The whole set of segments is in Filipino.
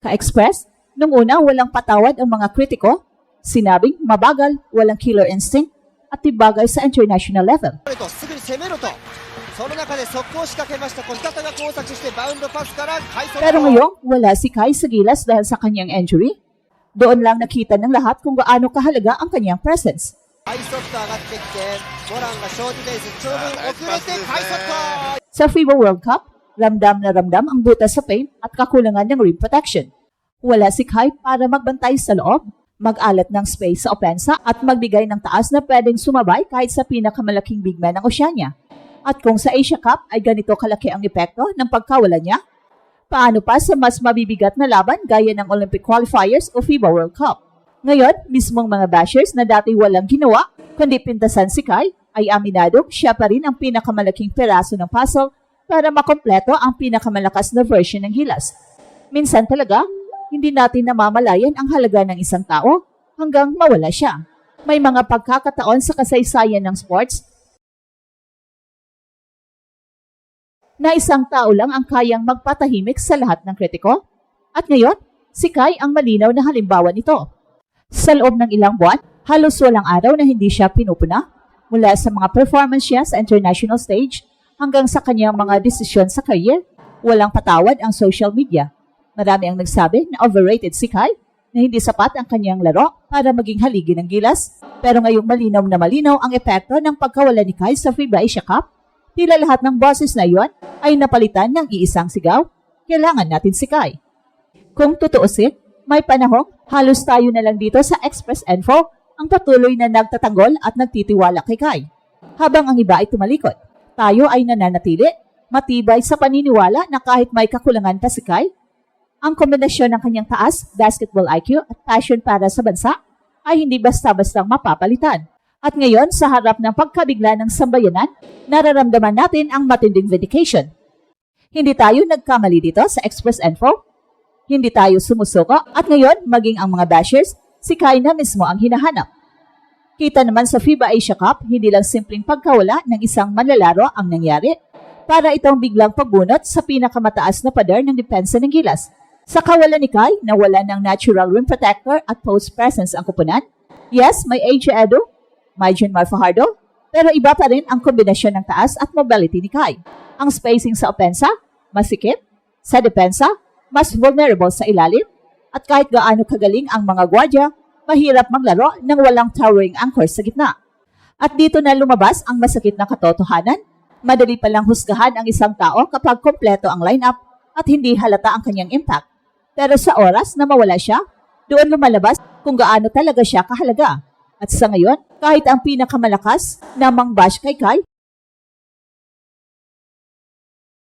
Ka-express, nung una walang patawad ang mga kritiko, sinabing mabagal, walang killer instinct, at tibagay sa international level. すぐに攻めろとその中で速攻を仕掛けました小日向が交錯してバウンドパスから快速 Pero ngayon, wala si Kai sa gilas dahil sa kanyang injury. Doon lang nakita ng lahat kung gaano kahalaga ang kanyang presence. 快速と上がってきてモランがショートデイズ長分遅れて快速 Sa FIBA World Cup, ramdam na ramdam ang butas sa paint at kakulangan ng rim protection. Wala si Kai para magbantay sa loob, mag-alat ng space sa opensa at magbigay ng taas na pwedeng sumabay kahit sa pinakamalaking big man ng Oceania. At kung sa Asia Cup ay ganito kalaki ang epekto ng pagkawala niya, paano pa sa mas mabibigat na laban gaya ng Olympic qualifiers o FIBA World Cup? Ngayon, mismong mga bashers na dati walang ginawa, kundi pintasan si Kai, ay aminadong siya pa rin ang pinakamalaking peraso ng puzzle para makompleto ang pinakamalakas na version ng gilas. Minsan talaga, hindi natin namamalayan ang halaga ng isang tao hanggang mawala siya. May mga pagkakataon sa kasaysayan ng sports na isang tao lang ang kayang magpatahimik sa lahat ng kritiko. At ngayon, si Kai ang malinaw na halimbawa nito. Sa loob ng ilang buwan, halos walang araw na hindi siya pinupuna mula sa mga performance niya sa international stage hanggang sa kanyang mga desisyon sa career. Walang patawad ang social media. Marami ang nagsabi na overrated si Kai, na hindi sapat ang kanyang laro para maging haligi ng gilas. Pero ngayong malinaw na malinaw ang epekto ng pagkawala ni Kai sa FIBA Asia Cup, tila lahat ng boses na iyon ay napalitan ng iisang sigaw, kailangan natin si Kai. Kung tutuusin, may panahong halos tayo na lang dito sa Express Info ang patuloy na nagtatanggol at nagtitiwala kay Kai. Habang ang iba ay tumalikod, tayo ay nananatili, matibay sa paniniwala na kahit may kakulangan pa si Kai, ang kombinasyon ng kanyang taas, basketball IQ at passion para sa bansa ay hindi basta-bastang mapapalitan. At ngayon, sa harap ng pagkabigla ng sambayanan, nararamdaman natin ang matinding vindication. Hindi tayo nagkamali dito sa Express Info. Hindi tayo sumusuko at ngayon, maging ang mga bashers, si Kai na mismo ang hinahanap. Kita naman sa FIBA Asia Cup, hindi lang simpleng pagkawala ng isang manlalaro ang nangyari para itong biglang pagbunot sa pinakamataas na pader ng depensa ng gilas. Sa kawalan ni Kai, nawala ng natural rim protector at post presence ang kupunan. Yes, may AJ Edu, may Junmar Fajardo, pero iba pa rin ang kombinasyon ng taas at mobility ni Kai. Ang spacing sa opensa, masikip. Sa depensa, mas vulnerable sa ilalim. At kahit gaano kagaling ang mga gwardya, mahirap maglaro nang walang towering anchor sa gitna. At dito na lumabas ang masakit na katotohanan. Madali palang husgahan ang isang tao kapag kompleto ang lineup at hindi halata ang kanyang impact. Pero sa oras na mawala siya, doon lumalabas kung gaano talaga siya kahalaga. At sa ngayon, kahit ang pinakamalakas na mangbash kay Kai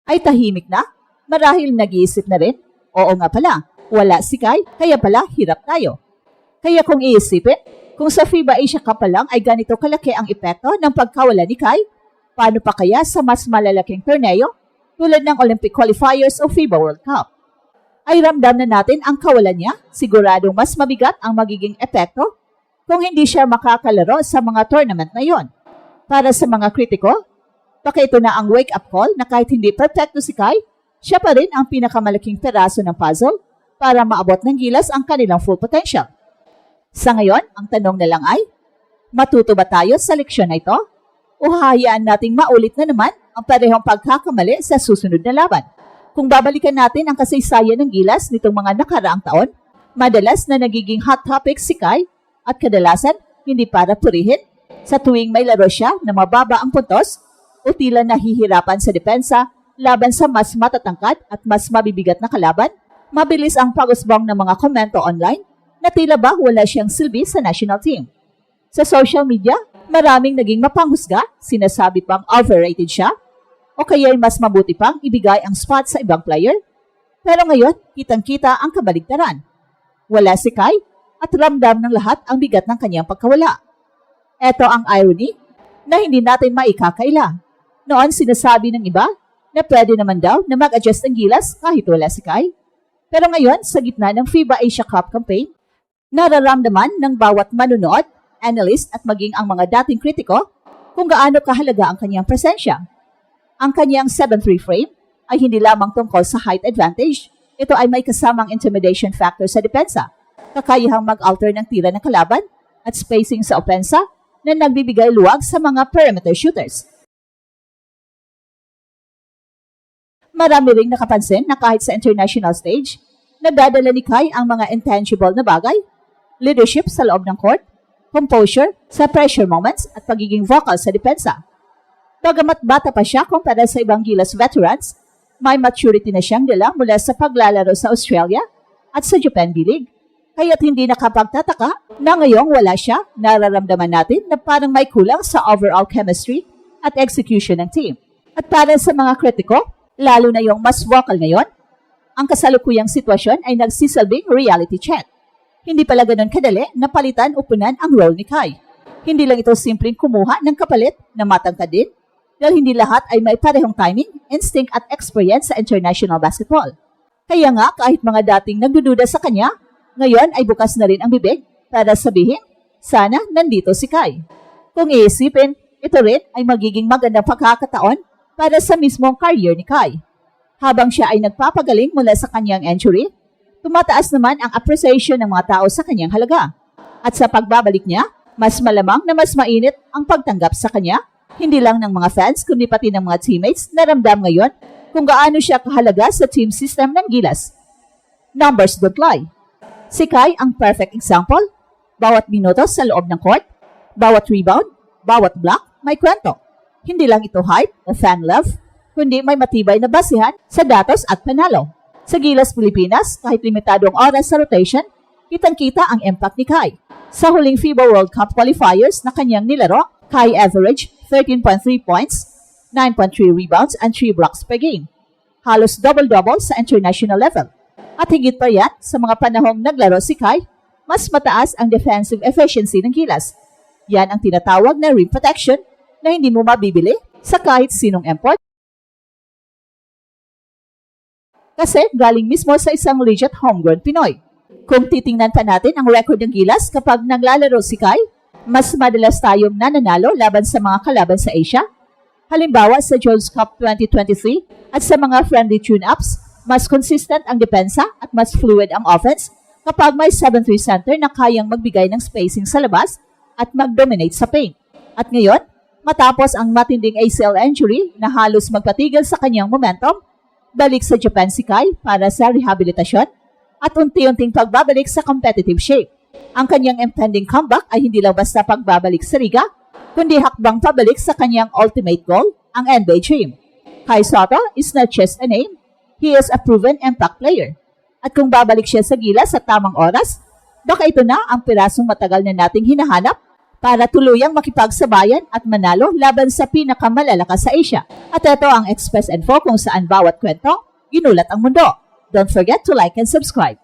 ay tahimik na, marahil nag-iisip na rin, oo nga pala, wala si Kai, kaya pala hirap tayo. Kaya kung iisipin, kung sa FIBA Asia Cup pa lang ay ganito kalaki ang epekto ng pagkawala ni Kai, paano pa kaya sa mas malalaking torneo tulad ng Olympic qualifiers o FIBA World Cup? Ay ramdam na natin ang kawalan niya, siguradong mas mabigat ang magiging epekto kung hindi siya makakalaro sa mga tournament na yon. Para sa mga kritiko, baka ito na ang wake-up call na kahit hindi perfecto si Kai, siya pa rin ang pinakamalaking peraso ng puzzle para maabot ng gilas ang kanilang full potential. Sa ngayon, ang tanong na lang ay, matuto ba tayo sa leksyon na ito? O hahayaan nating maulit na naman ang parehong pagkakamali sa susunod na laban? Kung babalikan natin ang kasaysayan ng gilas nitong mga nakaraang taon, madalas na nagiging hot topic si Kai at kadalasan hindi para purihin. Sa tuwing may laro siya na mababa ang puntos o tila nahihirapan sa depensa laban sa mas matatangkad at mas mabibigat na kalaban, mabilis ang pag-usbong ng mga komento online na tila ba wala siyang silbi sa national team. Sa social media, maraming naging mapanghusga, sinasabi pang overrated siya, o kaya'y mas mabuti pang ibigay ang spot sa ibang player. Pero ngayon, kitang-kita ang kabaligtaran. Wala si Kai at ramdam ng lahat ang bigat ng kanyang pagkawala. Ito ang irony na hindi natin maikakaila. Noon sinasabi ng iba na pwede naman daw na mag-adjust ang gilas kahit wala si Kai. Pero ngayon, sa gitna ng FIBA Asia Cup campaign, nararamdaman ng bawat manunood, analyst at maging ang mga dating kritiko kung gaano kahalaga ang kanyang presensya. Ang kanyang 7'3" frame ay hindi lamang tungkol sa height advantage, Ito ay may kasamang intimidation factor sa depensa, kakayahang mag-alter ng tira ng kalaban, at spacing sa opensa na nagbibigay luwag sa mga perimeter shooters. Marami ring nakapansin na kahit sa international stage, nadadala ni Kai ang mga intangible na bagay, leadership sa loob ng court, composure sa pressure moments at pagiging vocal sa depensa. Bagamat bata pa siya kumpara sa ibang Gilas veterans, may maturity na siyang dala mula sa paglalaro sa Australia at sa Japan B-League. Kaya't hindi nakapagtataka na ngayong wala siya, nararamdaman natin na parang may kulang sa overall chemistry at execution ng team. At para sa mga kritiko, lalo na yung mas vocal ngayon, ang kasalukuyang sitwasyon ay nagsisilbing reality check. Hindi pala ganun kadali na palitan o punan ang role ni Kai. Hindi lang ito simpleng kumuha ng kapalit na matangkad din, dahil hindi lahat ay may parehong timing, instinct at experience sa international basketball. Kaya nga kahit mga dating nagdududa sa kanya, ngayon ay bukas na rin ang bibig para sabihin, sana nandito si Kai. Kung iisipin, ito rin ay magiging magandang pagkakataon para sa mismong career ni Kai. Habang siya ay nagpapagaling mula sa kanyang injury, tumataas naman ang appreciation ng mga tao sa kanyang halaga. At sa pagbabalik niya, mas malamang na mas mainit ang pagtanggap sa kanya, hindi lang ng mga fans kundi pati ng mga teammates na ramdam ngayon kung gaano siya kahalaga sa team system ng Gilas. Numbers don't lie. Si Kai ang perfect example. Bawat minuto sa loob ng court, bawat rebound, bawat block, may kwento. Hindi lang ito hype o fan love, kundi may matibay na basihan sa datos at panalo. Sa Gilas Pilipinas, kahit limitado ang oras sa rotation, kitang-kita ang impact ni Kai. Sa huling FIBA World Cup qualifiers na kanyang nilaro, Kai average 13.3 points, 9.3 rebounds, and 3 blocks per game. Halos double-double sa international level. At higit pa yan, sa mga panahong naglaro si Kai, mas mataas ang defensive efficiency ng Gilas. Yan ang tinatawag na rim protection na hindi mo mabibili sa kahit sinong import. Kasi galing mismo sa isang legit homegrown Pinoy. Kung titingnan pa natin ang record ng Gilas kapag naglalaro si Kai, mas madalas tayong nananalo laban sa mga kalaban sa Asia. Halimbawa sa Jones Cup 2023 at sa mga friendly tune-ups, mas consistent ang depensa at mas fluid ang offense kapag may 7-3 center na kayang magbigay ng spacing sa labas at mag-dominate sa paint. At ngayon, matapos ang matinding ACL injury na halos magpatigil sa kanyang momentum, balik sa Japan si Kai para sa rehabilitasyon at unti-unting pagbabalik sa competitive shape. Ang kanyang impending comeback ay hindi lang basta pagbabalik sa liga, kundi hakbang pabalik sa kanyang ultimate goal, ang NBA dream. Kai Sotto is not just a name, he is a proven impact player. At kung babalik siya sa Gilas sa tamang oras, baka ito na ang pirasong matagal na nating hinahanap para tuluyang makipagsabayan at manalo laban sa pinakamalalakas sa Asia. At ito ang Express Info kung saan bawat kwento, ginulat ang mundo. Don't forget to like and subscribe.